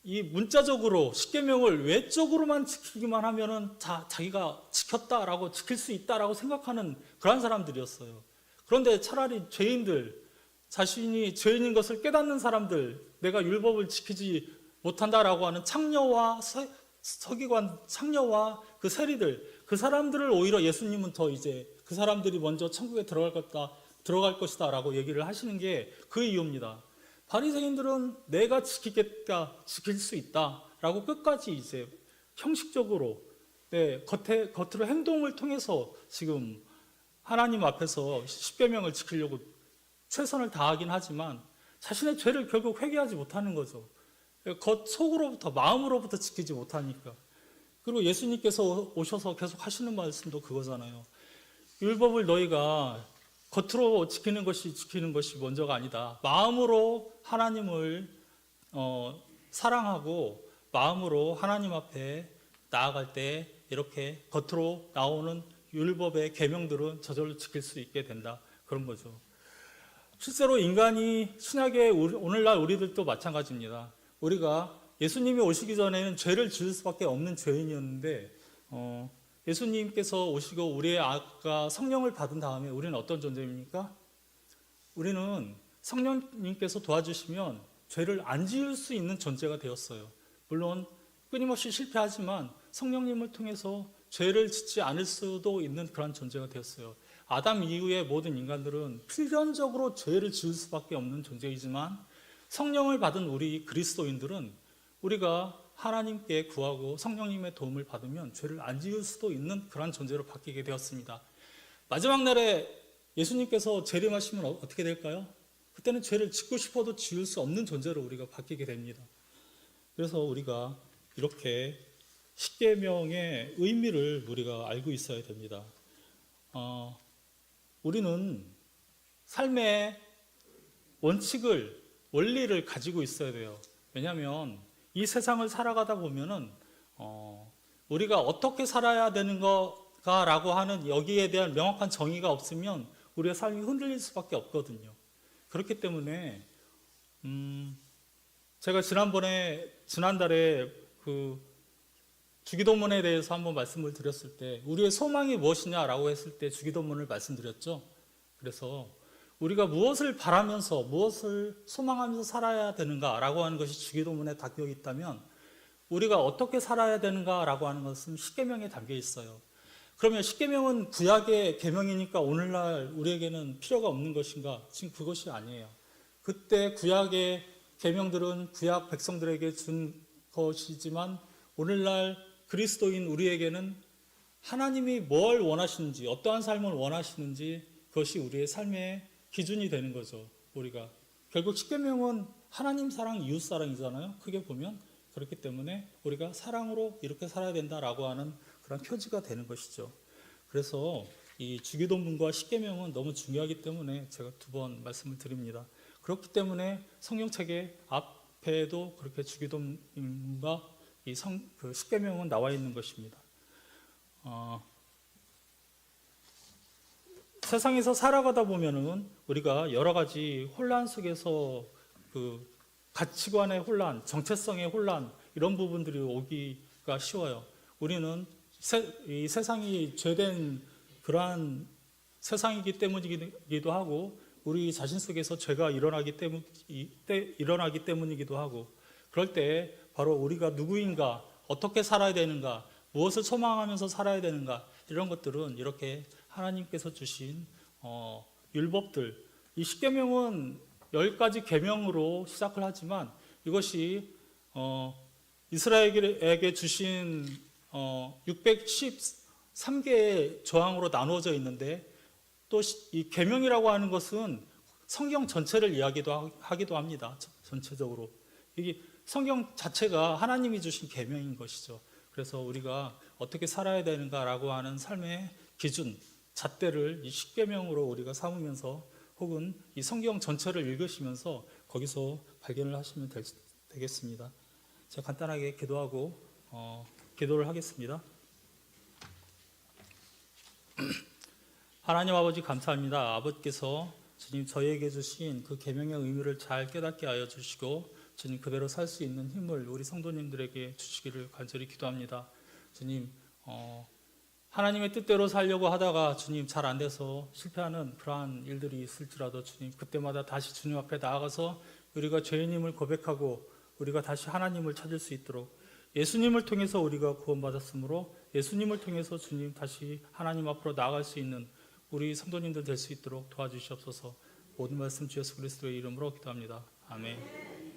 이 문자적으로 십계명을 외적으로만 지키기만 하면은 자기가 지켰다라고 지킬 수 있다라고 생각하는 그런 사람들이었어요. 그런데 차라리 죄인들, 자신이 죄인인 것을 깨닫는 사람들, 내가 율법을 지키지 못한다라고 하는 창녀와 서기관, 창녀와 그 세리들, 그 사람들을 오히려 예수님은 더 이제 그 사람들이 먼저 천국에 들어갈 것이다 라고 얘기를 하시는 게 그 이유입니다. 바리새인들은 내가 지킬 수 있다라고 끝까지 이제 형식적으로 겉으로 행동을 통해서 지금 하나님 앞에서 십계명을 지키려고 최선을 다하긴 하지만 자신의 죄를 결국 회개하지 못하는 거죠. 속으로부터, 마음으로부터 지키지 못하니까. 그리고 예수님께서 오셔서 계속 하시는 말씀도 그거잖아요. 율법을 너희가 겉으로 지키는 것이 먼저가 아니다. 마음으로 하나님을 사랑하고 마음으로 하나님 앞에 나아갈 때 이렇게 겉으로 나오는 율법의 계명들은 저절로 지킬 수 있게 된다. 그런 거죠. 실제로 인간이 신약의 오늘날 우리들도 마찬가지입니다. 우리가 예수님이 오시기 전에는 죄를 지을 수밖에 없는 죄인이었는데 예수님께서 오시고 우리의 아까 성령을 받은 다음에 우리는 어떤 존재입니까? 우리는 성령님께서 도와주시면 죄를 안 지을 수 있는 존재가 되었어요. 물론 끊임없이 실패하지만 성령님을 통해서 죄를 짓지 않을 수도 있는 그런 존재가 되었어요. 아담 이후의 모든 인간들은 필연적으로 죄를 지을 수밖에 없는 존재이지만 성령을 받은 우리 그리스도인들은 우리가 하나님께 구하고 성령님의 도움을 받으면 죄를 안 지을 수도 있는 그런 존재로 바뀌게 되었습니다. 마지막 날에 예수님께서 재림하시면 어떻게 될까요? 그때는 죄를 짓고 싶어도 지을 수 없는 존재로 우리가 바뀌게 됩니다. 그래서 우리가 이렇게 십계명의 의미를 우리가 알고 있어야 됩니다. 우리는 삶의 원칙을, 원리를 가지고 있어야 돼요. 왜냐하면 이 세상을 살아가다 보면은 우리가 어떻게 살아야 되는 거가라고 하는 여기에 대한 명확한 정의가 없으면 우리의 삶이 흔들릴 수밖에 없거든요. 그렇기 때문에 제가 지난달에 그 주기도문에 대해서 한번 말씀을 드렸을 때 우리의 소망이 무엇이냐라고 했을 때 주기도문을 말씀드렸죠. 그래서 우리가 무엇을 바라면서 무엇을 소망하면서 살아야 되는가라고 하는 것이 주기도문에 담겨 있다면 우리가 어떻게 살아야 되는가라고 하는 것은 십계명에 담겨 있어요. 그러면 십계명은 구약의 계명이니까 오늘날 우리에게는 필요가 없는 것인가? 지금 그것이 아니에요. 그때 구약의 계명들은 구약 백성들에게 준 것이지만 오늘날 그리스도인 우리에게는 하나님이 뭘 원하시는지, 어떠한 삶을 원하시는지 그것이 우리의 삶의 기준이 되는 거죠. 우리가 결국 십계명은 하나님 사랑, 이웃 사랑이잖아요. 크게 보면 그렇기 때문에 우리가 사랑으로 이렇게 살아야 된다라고 하는 그런 표지가 되는 것이죠. 그래서 이 주기도문과 십계명은 너무 중요하기 때문에 제가 2번 말씀을 드립니다. 그렇기 때문에 성경책의 앞에도 그렇게 주기도문과 그 십계명은 나와 있는 것입니다. 세상에서 살아가다 보면은 우리가 여러 가지 혼란 속에서 그 가치관의 혼란, 정체성의 혼란 이런 부분들이 오기가 쉬워요. 우리는 이 세상이 죄된 그러한 세상이기 때문이기도 하고 우리 자신 속에서 죄가 일어나기 때문이기도 하고 그럴 때 바로 우리가 누구인가, 어떻게 살아야 되는가, 무엇을 소망하면서 살아야 되는가 이런 것들은 이렇게 하나님께서 주신 율법들, 이 십계명은 10가지 계명으로 시작을 하지만 이것이 이스라엘에게 주신 613개의 조항으로 나누어져 있는데 또 이 계명이라고 하는 것은 성경 전체를 이야기하기도 합니다. 전체적으로 이게 성경 자체가 하나님이 주신 계명인 것이죠. 그래서 우리가 어떻게 살아야 되는가라고 하는 삶의 기준, 잣대를 이 십계명으로 우리가 삼으면서 혹은 이 성경 전체를 읽으시면서 거기서 발견을 하시면 되겠습니다. 제가 간단하게 기도하고 기도를 하겠습니다. 하나님 아버지 감사합니다. 아버지께서 주님 저희에게 주신 그 계명의 의미를 잘 깨닫게 하여 주시고 주님 그대로 살 수 있는 힘을 우리 성도님들에게 주시기를 간절히 기도합니다. 주님 하나님의 뜻대로 살려고 하다가 주님 잘 안 돼서 실패하는 그러한 일들이 있을지라도 주님 그때마다 다시 주님 앞에 나아가서 우리가 죄인임을 고백하고 우리가 다시 하나님을 찾을 수 있도록 예수님을 통해서 우리가 구원받았으므로 예수님을 통해서 주님 다시 하나님 앞으로 나아갈 수 있는 우리 성도님들 될 수 있도록 도와주시옵소서. 모든 말씀 주 예수 그리스도의 이름으로 기도합니다. 아멘.